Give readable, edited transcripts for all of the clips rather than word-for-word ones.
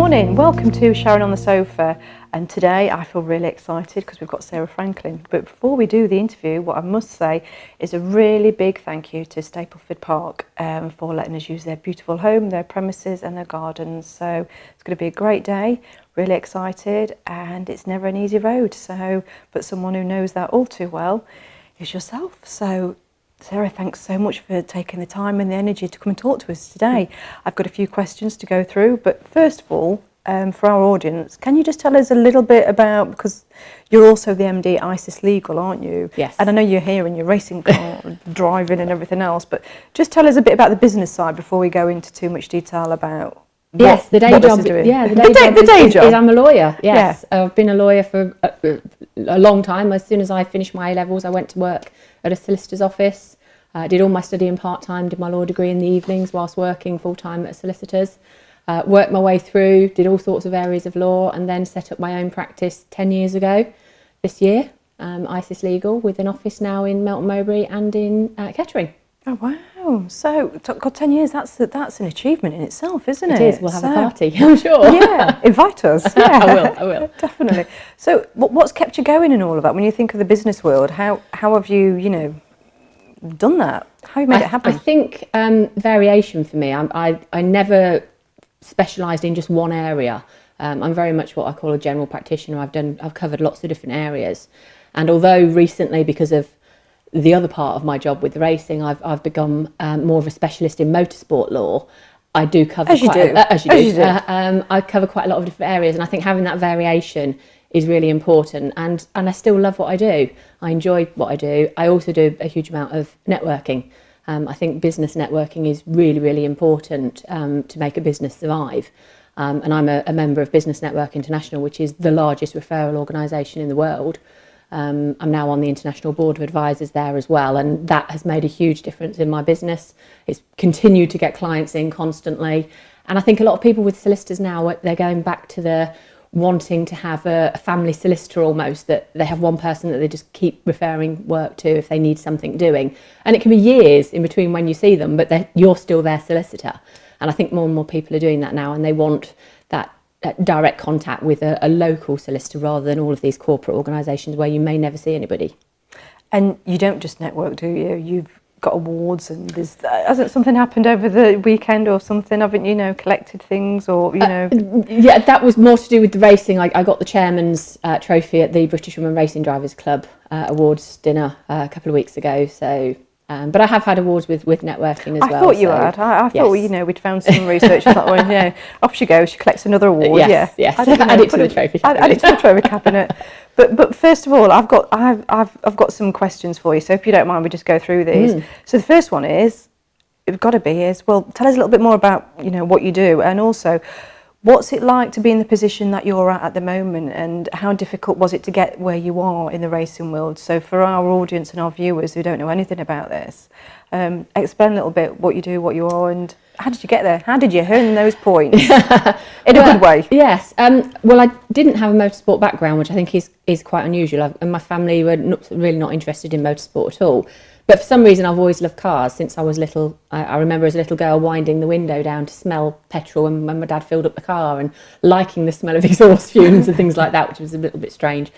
morning, welcome to Sharon on the Sofa, and today I feel really excited because we've got Sarah Franklin. But before we do the interview, what I must say is a really big thank you to Stapleford Park for letting us use their beautiful home, their premises and their gardens. So it's going to be a great day, really excited, and it's never an easy road. But someone who knows that all too well is yourself. So Sarah, thanks so much for taking the time and the energy to come and talk to us today. I've got a few questions to go through, but first of all, for our audience, can you just tell us a little bit about, because you're also the MD ISIS Legal, aren't you? Yes. And I know you're here in your racing car, driving and everything else, but just tell us a bit about the business side before we go into too much detail about yes, the day job. Yeah, the day job is I'm a lawyer. Yes, yeah. I've been a lawyer for a long time. As soon as I finished my A-levels, I went to work at a solicitor's office. Did all my studying part-time, did my law degree in the evenings whilst working full-time at a solicitor's. Worked my way through, did all sorts of areas of law, and then set up my own practice 10 years ago this year, ISIS Legal, with an office now in Melton Mowbray and in Kettering. Oh wow! So, God, 10 years, that's an achievement in itself, isn't it? It is, we'll have a party, I'm sure. Yeah, invite us. Yeah. I will. Definitely. So, what's kept you going in all of that? When you think of the business world, how have you, done that? How have you made it happen? I think variation for me. I never specialised in just one area. I'm very much what I call a general practitioner. I've covered lots of different areas, and although recently, because of the other part of my job with racing, I've become more of a specialist in motorsport law. I do cover as you do. I cover quite a lot of different areas, and I think having that variation is really important. And I still love what I do. I enjoy what I do. I also do a huge amount of networking. I think business networking is really, really important to make a business survive. And I'm a member of Business Network International, which is the largest referral organisation in the world. I'm now on the International Board of Advisors there as well, and that has made a huge difference in my business. It's continued to get clients in constantly. And I think a lot of people with solicitors now, they're going back to the wanting to have a family solicitor almost, that they have one person that they just keep referring work to if they need something doing. And it can be years in between when you see them, but you're still their solicitor. And I think more and more people are doing that now, and they want that direct contact with a local solicitor rather than all of these corporate organisations where you may never see anybody. And you don't just network, do you? You've got awards, and hasn't something happened over the weekend or something? Haven't you collected things, or yeah, that was more to do with the racing. I got the chairman's trophy at the British Women Racing Drivers Club Awards dinner a couple of weeks ago. So but I have had awards with networking as well. I thought you had. I thought we'd found some research that one. Off she goes. She collects another award. Yes. Add it to the trophy cabinet. Add it to the trophy cabinet. But first of all, I've got some questions for you. So if you don't mind, we just go through these. So the first one is, tell us a little bit more about what you do, and also, what's it like to be in the position that you're at the moment, and how difficult was it to get where you are in the racing world? So for our audience and our viewers who don't know anything about this, explain a little bit what you do, what you are, and how did you get there? How did you earn those points in a good way? Yes. Well, I didn't have a motorsport background, which I think is quite unusual. And my family were really not interested in motorsport at all. But for some reason, I've always loved cars since I was little. I remember as a little girl winding the window down to smell petrol when my dad filled up the car, and liking the smell of exhaust fumes and things like that, which was a little bit strange.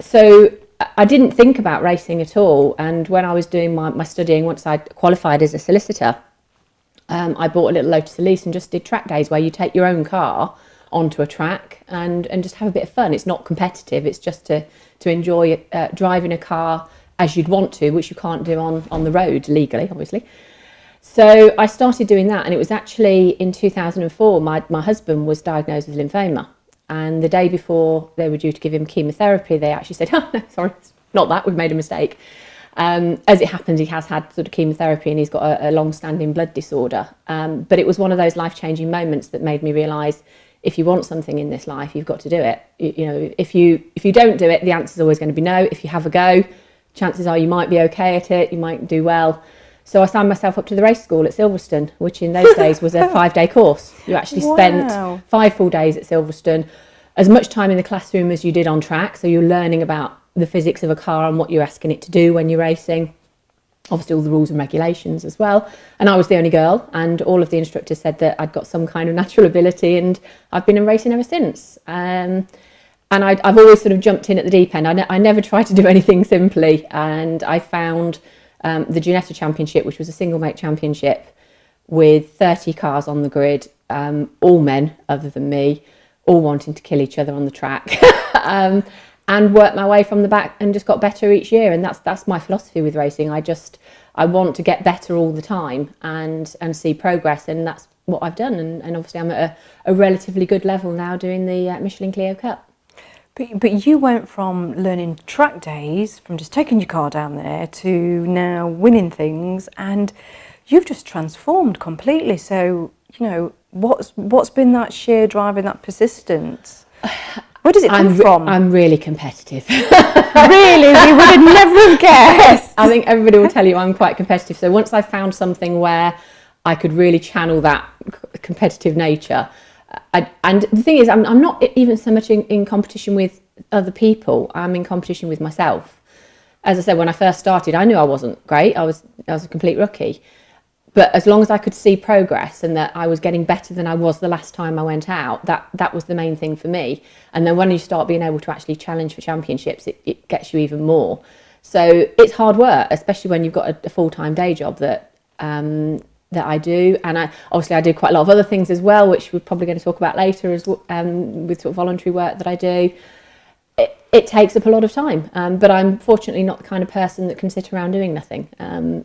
So I didn't think about racing at all. And when I was doing my studying, once I'd qualified as a solicitor, I bought a little Lotus Elise and just did track days where you take your own car onto a track and just have a bit of fun. It's not competitive. It's just to enjoy driving a car as you'd want to, which you can't do on the road legally, obviously. So I started doing that, and it was actually in 2004, my husband was diagnosed with lymphoma. And the day before they were due to give him chemotherapy, they actually said, oh, no, sorry, it's not that, we've made a mistake. As it happens, he has had sort of chemotherapy, and he's got a long-standing blood disorder. But it was one of those life-changing moments that made me realise, if you want something in this life, you've got to do it. If you don't do it, the answer's always going to be no. If you have a go, chances are you might be okay at it, you might do well. So I signed myself up to the race school at Silverstone, which in those days was a 5-day course. You actually spent 5 full days at Silverstone, as much time in the classroom as you did on track. So you're learning about the physics of a car and what you're asking it to do when you're racing. obviously all the rules and regulations as well. And I was the only girl, and all of the instructors said that I'd got some kind of natural ability, and I've been in racing ever since. And I've always sort of jumped in at the deep end. I never tried to do anything simply, and I found the Ginetta Championship, which was a single make championship with 30 cars on the grid, all men other than me, all wanting to kill each other on the track. And worked my way from the back and just got better each year. And that's my philosophy with racing. I want to get better all the time and see progress, and that's what I've done. And obviously I'm at a relatively good level now doing the Michelin Clio Cup. But you went from learning track days, from just taking your car down there, to now winning things, and you've just transformed completely. So, you know, what's been that sheer drive and that persistence? Where does it come from? I'm really competitive. Really? We would have never guessed. I think everybody will tell you I'm quite competitive. So once I found something where I could really channel that competitive nature, and the thing is, I'm not even so much in competition with other people. I'm in competition with myself. As I said, when I first started, I knew I wasn't great. I was a complete rookie. But as long as I could see progress and that I was getting better than I was the last time I went out, that was the main thing for me. And then when you start being able to actually challenge for championships, it gets you even more. So it's hard work, especially when you've got a full-time day job that I do. And I do quite a lot of other things as well, which we're probably going to talk about later, with sort of voluntary work that I do. It takes up a lot of time, but I'm fortunately not the kind of person that can sit around doing nothing.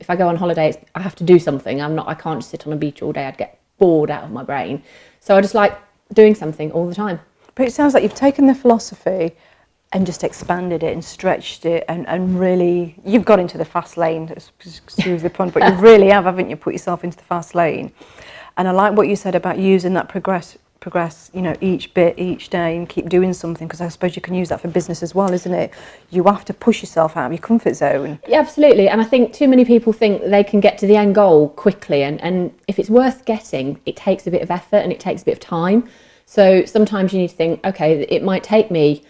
If I go on holiday, I have to do something. I can't just sit on a beach all day. I'd get bored out of my brain. So I just like doing something all the time. But it sounds like you've taken the philosophy and just expanded it and stretched it, and really, you've got into the fast lane, excuse the pun, but you really have, haven't you, put yourself into the fast lane. And I like what you said about using that progress, you know, each bit, each day, and keep doing something, because I suppose you can use that for business as well, isn't it? You have to push yourself out of your comfort zone. Yeah, absolutely. And I think too many people think they can get to the end goal quickly, and if it's worth getting, it takes a bit of effort and it takes a bit of time. So sometimes you need to think, okay, it might take me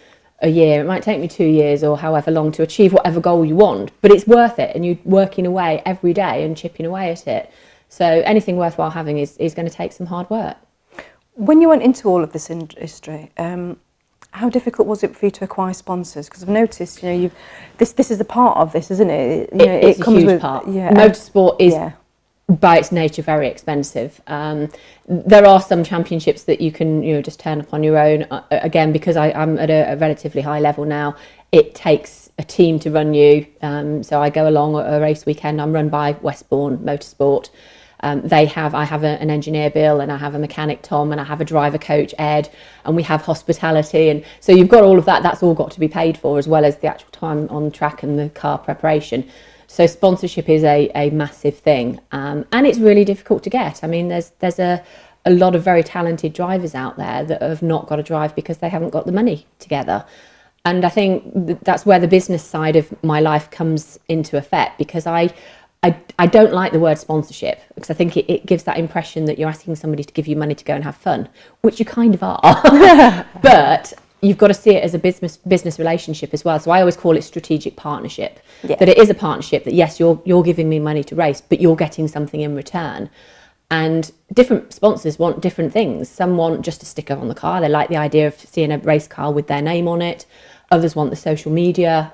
a year, it might take me 2 years or however long to achieve whatever goal you want, but it's worth it, and you're working away every day and chipping away at it. So anything worthwhile having is going to take some hard work. When you went into all of this industry, how difficult was it for you to acquire sponsors? Because I've noticed, you know, this is a part of this, isn't it? You know, it's a huge part. Yeah, motorsport is by its nature very expensive. There are some championships that you can, you know, just turn up on your own. Again, because I'm at a relatively high level now, it takes a team to run you. So I go along a race weekend. I'm run by Westbourne Motorsport. I have an engineer, Bill, and I have a mechanic, Tom, and I have a driver coach, Ed, and we have hospitality. And so you've got all of that. That's all got to be paid for, as well as the actual time on track and the car preparation. So sponsorship is a massive thing, and it's really difficult to get. I mean, there's a lot of very talented drivers out there that have not got a drive because they haven't got the money together. And I think that's where the business side of my life comes into effect, because I don't like the word sponsorship, because I think it gives that impression that you're asking somebody to give you money to go and have fun, which you kind of are. But you've got to see it as a business relationship as well. So I always call it strategic partnership. Yeah. That it is a partnership, that yes, you're giving me money to race, but you're getting something in return. And different sponsors want different things. Some want just a sticker on the car. They like the idea of seeing a race car with their name on it. Others want the social media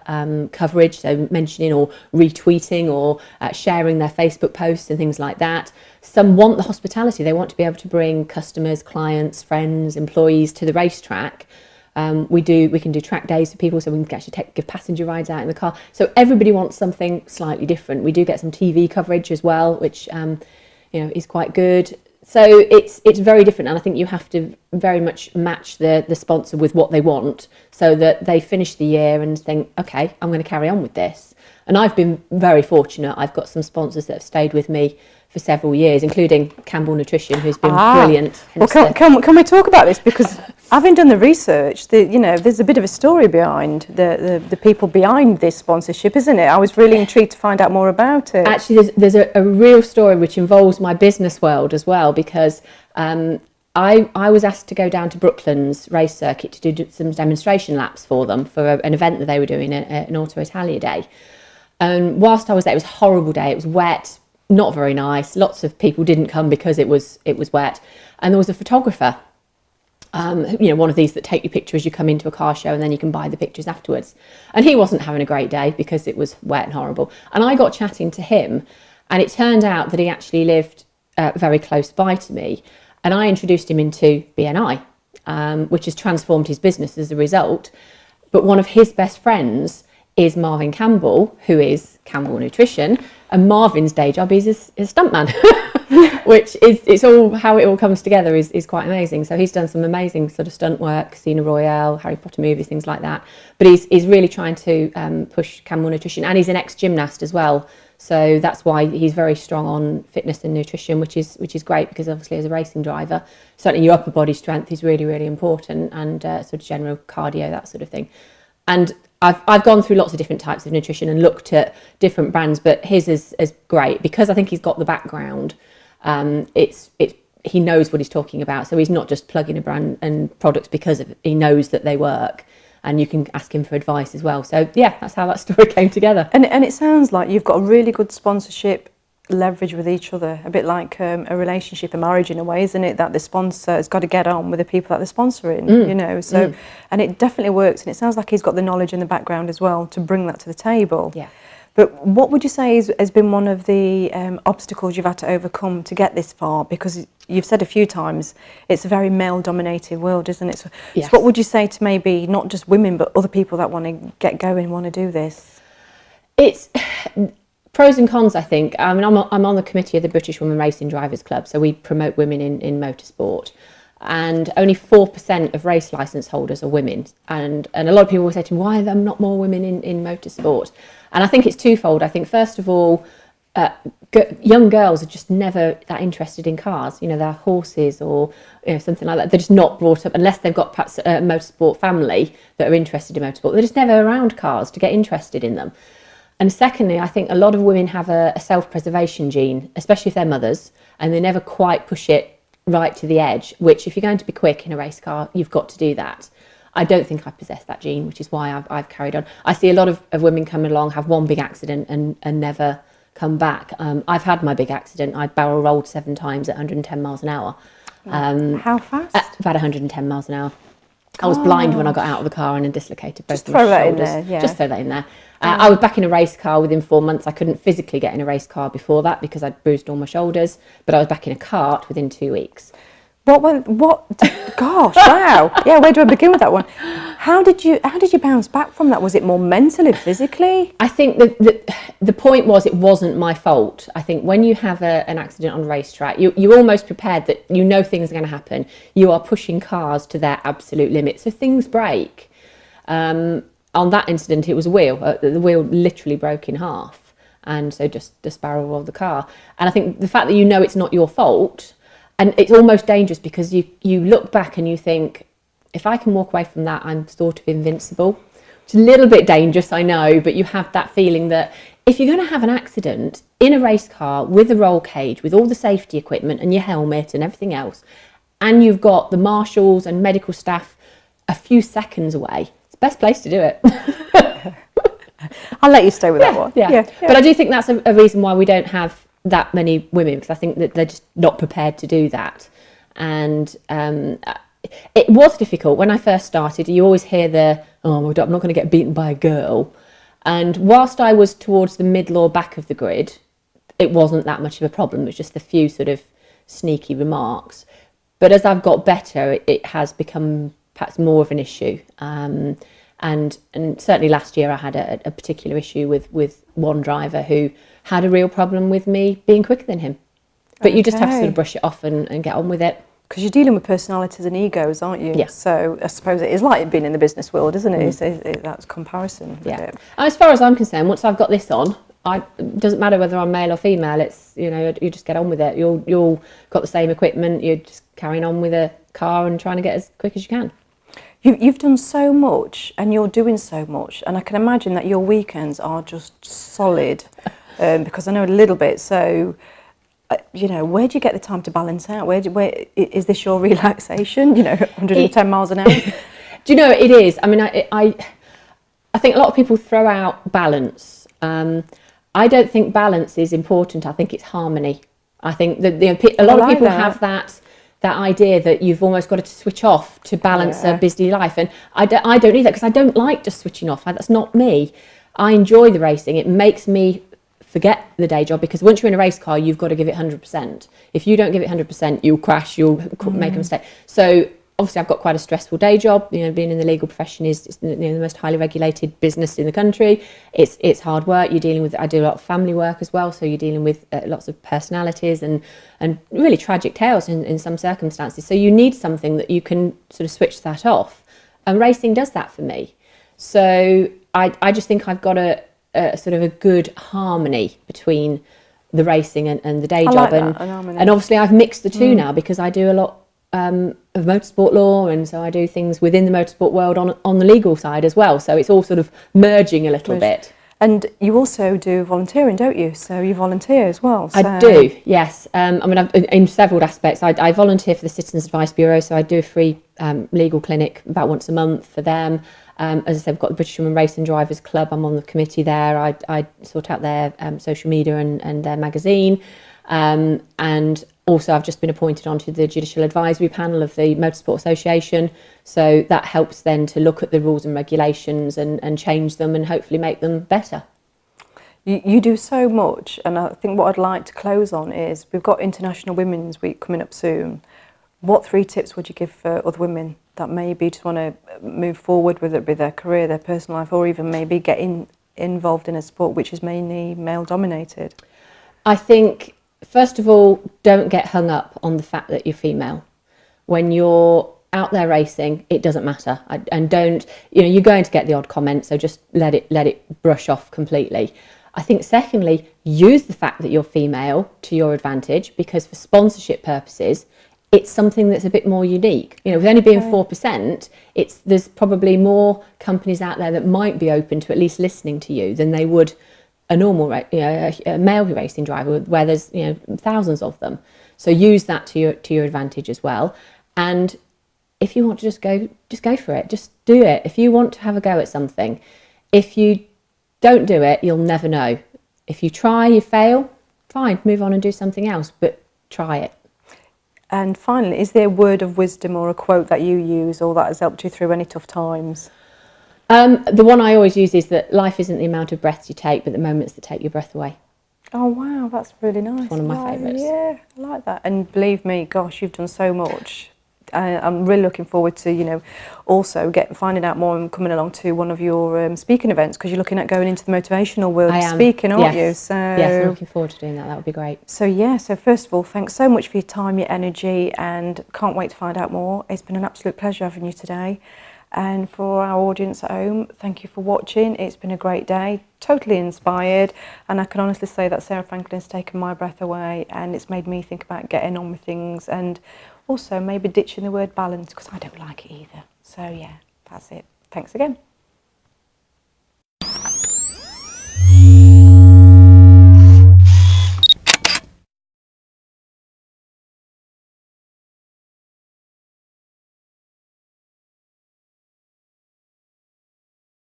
coverage, so mentioning or retweeting or sharing their Facebook posts and things like that. Some want the hospitality. They want to be able to bring customers, clients, friends, employees to the racetrack. We can do track days for people, so we can actually give passenger rides out in the car. So everybody wants something slightly different. We do get some TV coverage as well, which is quite good. So it's very different, and I think you have to very much match the sponsor with what they want, so that they finish the year and think, okay, I'm going to carry on with this. And I've been very fortunate. I've got some sponsors that have stayed with me for several years, including Campbell Nutrition, who's been brilliant. Well, can we talk about this? Because having done the research, there's a bit of a story behind the people behind this sponsorship, isn't it? I was really intrigued to find out more about it. Actually, there's a real story which involves my business world as well, because I was asked to go down to Brooklands race circuit to do some demonstration laps for them for an event that they were doing, an Auto Italia Day. And whilst I was there, it was a horrible day. It was wet, not very nice. Lots of people didn't come because it was wet. And there was a photographer, one of these that take your picture as you come into a car show, and then you can buy the pictures afterwards. And he wasn't having a great day because it was wet and horrible. And I got chatting to him, and it turned out that he actually lived very close by to me. And I introduced him into BNI, which has transformed his business as a result. But one of his best friends is Marvin Campbell, who is Campbell Nutrition, and Marvin's day job is a stuntman, which is, it's all how it all comes together is quite amazing. So he's done some amazing sort of stunt work, Casino Royale, Harry Potter movies, things like that. But he's really trying to push Campbell Nutrition, and he's an ex-gymnast as well. So that's why he's very strong on fitness and nutrition, which is great, because obviously as a racing driver, certainly your upper body strength is really, really important, and sort of general cardio, that sort of thing. And I've gone through lots of different types of nutrition and looked at different brands, but his is great because I think he's got the background. He knows what he's talking about, so he's not just plugging a brand and products because he knows that they work. And you can ask him for advice as well. So yeah, that's how that story came together. And it sounds like you've got a really good sponsorship leverage with each other, a bit like a relationship, a marriage in a way, isn't it? That the sponsor has got to get on with the people that they're sponsoring, So, and it definitely works. And it sounds like he's got the knowledge and the background as well to bring that to the table. Yeah. But what would you say has been one of the obstacles you've had to overcome to get this far? Because you've said a few times it's a very male-dominated world, isn't it? So, Yes. So what would you say to maybe not just women, but other people that want to get going, want to do this? It's pros and cons, I think. I mean, I'm on the committee of the British Women Racing Drivers Club, so we promote women in motorsport. And only 4% of race licence holders are women. And a lot of people will say to me, why are there not more women in motorsport? And I think it's twofold. I think, first of all, young girls are just never that interested in cars. They're horses or something like that. They're just not brought up, unless they've got perhaps a motorsport family that are interested in motorsport. They're just never around cars to get interested in them. And secondly, I think a lot of women have a self-preservation gene, especially if they're mothers, and they never quite push it right to the edge, which if you're going to be quick in a race car, you've got to do that. I don't think I possess that gene, which is why I've carried on. I see a lot of women come along, have one big accident and never come back. I've had my big accident. I barrel rolled 7 times at 110 miles an hour. How fast? About 110 miles an hour. I was blind when I got out of the car and then dislocated both of Just my throw that in shoulders. there, yeah. Just throw that in there. I was back in a race car within 4 months. I couldn't physically get in a race car before that because I'd bruised all my shoulders, but I was back in a cart within 2 weeks. What? Gosh, wow. Yeah, where do I begin with that one? How did you bounce back from that? Was it more mentally, physically? I think the point was it wasn't my fault. I think when you have an accident on a racetrack, you're almost prepared that things are going to happen. You are pushing cars to their absolute limit, so things break. On that incident, it was a wheel. The wheel literally broke in half, and so just barrel rolled the car. And I think the fact that it's not your fault. And it's almost dangerous because you look back and you think, if I can walk away from that, I'm sort of invincible. It's a little bit dangerous, I know, but you have that feeling that if you're going to have an accident in a race car with a roll cage, with all the safety equipment and your helmet and everything else, and you've got the marshals and medical staff a few seconds away, it's the best place to do it. I'll let you stay with that one. Yeah. But I do think that's a reason why we don't have that many women, because I think that they're just not prepared to do that. And it was difficult when I first started. You always hear I'm not going to get beaten by a girl. And whilst I was towards the middle or back of the grid, it wasn't that much of a problem. It was just a few sort of sneaky remarks. But as I've got better, it has become perhaps more of an issue. And certainly last year I had a particular issue with one driver who had a real problem with me being quicker than him. But you just have to sort of brush it off and get on with it. Because you're dealing with personalities and egos, aren't you? Yeah. So I suppose it is like being in the business world, isn't it? That's comparison. Yeah. And as far as I'm concerned, once I've got this on, it doesn't matter whether I'm male or female. It's you just get on with it. You'll got the same equipment. You're just carrying on with a car and trying to get as quick as you can. You've done so much and you're doing so much, and I can imagine that your weekends are just solid because I know a little bit. So, where do you get the time to balance out? Where is this your relaxation? 110 miles an hour. Do you know it is? I mean, I think a lot of people throw out balance, I don't think balance is important. I think it's harmony. I think that a lot of people have that idea that you've almost got to switch off to balance a busy life, and I don't need that, because I don't like just switching off. That's not me. I enjoy the racing. It makes me forget the day job, because once you're in a race car, you've got to give it 100%. If you don't give it 100%, you'll crash, you'll make a mistake. So obviously I've got quite a stressful day job. Being in the legal profession is the most highly regulated business in the country. It's hard work. You're dealing with, I do a lot of family work as well, so you're dealing with lots of personalities and really tragic tales in some circumstances. So you need something that you can sort of switch that off, and racing does that for me. So I just think I've got a sort of a good harmony between the racing and the day job, and obviously I've mixed the two now, because I do a lot of motorsport law, and so I do things within the motorsport world on the legal side as well, so it's all sort of merging a little bit. And you also do volunteering, don't you? So you volunteer as well. So. I do, yes. I mean, in several aspects. I volunteer for the Citizens Advice Bureau, so I do a free legal clinic about once a month for them. As I said, we've got the British Women Racing Drivers Club. I'm on the committee there. I sort out their social media and their magazine. And also I've just been appointed onto the Judicial Advisory Panel of the Motorsport Association. So that helps then to look at the rules and regulations and change them and hopefully make them better. You do so much, and I think what I'd like to close on is, we've got International Women's Week coming up soon. What 3 tips would you give for other women that maybe just want to move forward, whether it be their career, their personal life, or even maybe get involved in a sport which is mainly male dominated? I think, first of all, don't get hung up on the fact that you're female. When you're out there racing, it doesn't matter, and don't, you're going to get the odd comment, so just let it brush off completely. I think secondly, use the fact that you're female to your advantage, because for sponsorship purposes, it's something that's a bit more unique. With only being 4%, there's probably more companies out there that might be open to at least listening to you than they would a normal, a male racing driver, where there's thousands of them. So use that to your advantage as well. And if you want to just go for it. Just do it. If you want to have a go at something, if you don't do it, you'll never know. If you try, you fail, fine, move on and do something else, but try it. And finally, is there a word of wisdom or a quote that you use, or that has helped you through any tough times? The one I always use is that life isn't the amount of breaths you take, but the moments that take your breath away. Oh wow, that's really nice. It's one of my favourites. Yeah, I like that. And believe me, gosh, you've done so much. I'm really looking forward to, also finding out more and coming along to one of your speaking events, because you're looking at going into the motivational world speaking, aren't you? So yes, I'm looking forward to doing that. That would be great. So so first of all, thanks so much for your time, your energy, and can't wait to find out more. It's been an absolute pleasure having you today. And for our audience at home, thank you for watching. It's been a great day, totally inspired, and I can honestly say that Sarah Franklin's taken my breath away, and it's made me think about getting on with things, and also maybe ditching the word balance, because I don't like it either. So yeah, that's it. Thanks again.